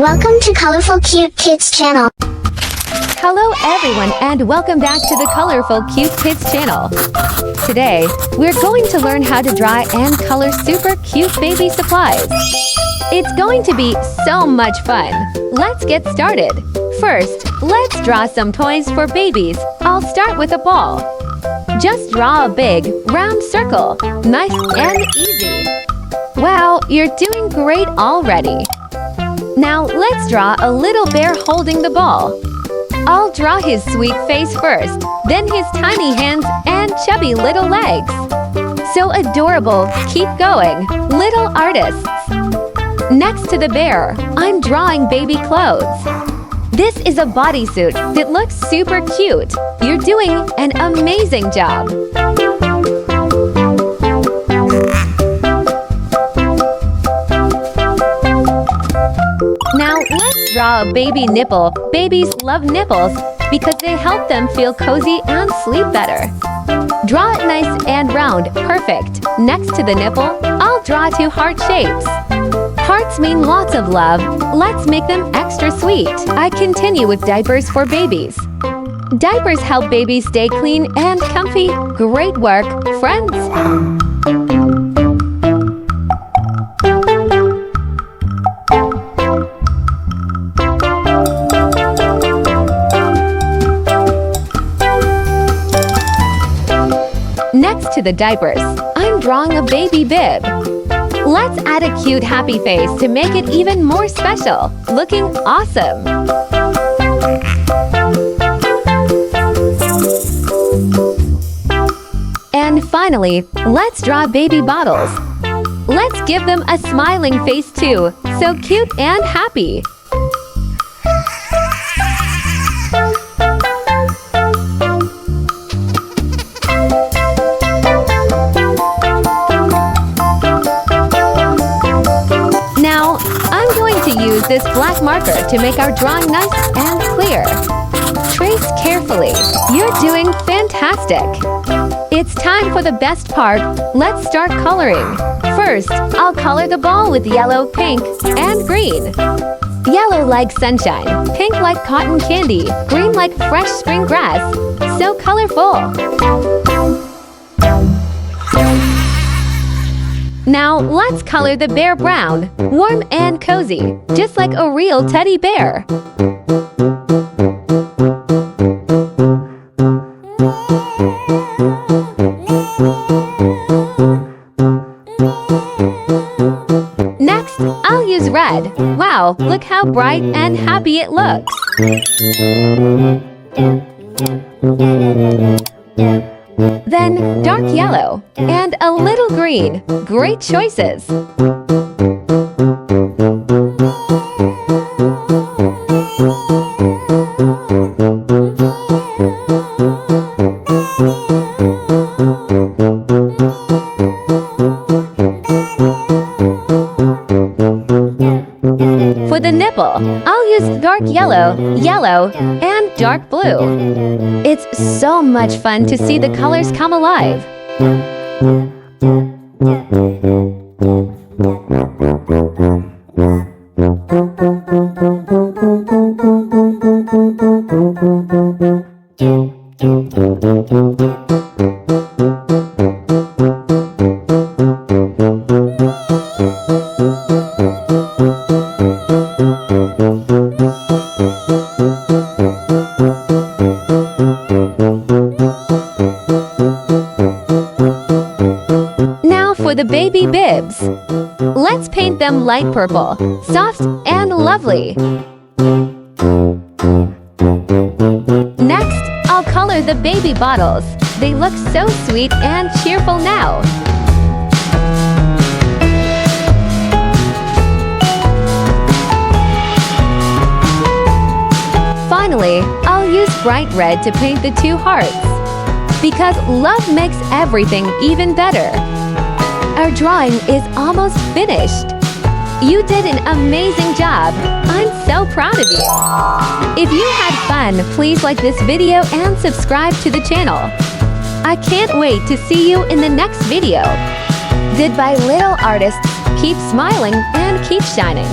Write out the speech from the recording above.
Welcome to Colorful Cute Kids channel. Hello everyone and welcome back to the Colorful Cute Kids channel. Today, we're going to learn how to draw and color super cute baby supplies. It's going to be so much fun. Let's get started. First, let's draw some toys for babies. I'll start with a ball. Just draw a big, round circle. Nice and easy. Wow, you're doing great already. Now let's draw a little bear holding the ball. I'll draw his sweet face first, then his tiny hands and chubby little legs. So adorable, keep going, little artists. Next to the bear, I'm drawing baby clothes. This is a bodysuit that looks super cute. You're doing an amazing job. Now let's draw a baby nipple. Babies love nipples because they help them feel cozy and sleep better. Draw it nice and round, perfect. Next to the nipple, I'll draw two heart shapes. Hearts mean lots of love. Let's make them extra sweet. I continue with diapers for babies. Diapers help babies stay clean and comfy. Great work, friends! Next to the diapers, I'm drawing a baby bib. Let's add a cute happy face to make it even more special. Looking awesome! And finally, let's draw baby bottles. Let's give them a smiling face too, so cute and happy. Now, I'm going to use this black marker to make our drawing nice and clear. Trace carefully. You're doing fantastic. It's time for the best part. Let's start coloring. First, I'll color the ball with yellow, pink, and green. Yellow like sunshine, pink like cotton candy, green like fresh spring grass. So colorful. Now, let's color the bear brown, warm and cozy, just like a real teddy bear. Next, I'll use red. Wow, look how bright and happy it looks. Then dark yellow and a little green. Great choices. For the nipple, I'll use dark yellow, and dark blue. It's so much fun to see the colors come alive. Now for the baby bibs. Let's paint them light purple, soft and lovely. Next, I'll color the baby bottles. They look so sweet and cheerful now. Finally, I'll use bright red to paint the two hearts. Because love makes everything even better. Our drawing is almost finished. You did an amazing job. I'm so proud of you. If you had fun, please like this video and subscribe to the channel. I can't wait to see you in the next video. Did by little artists. Keep smiling and keep shining.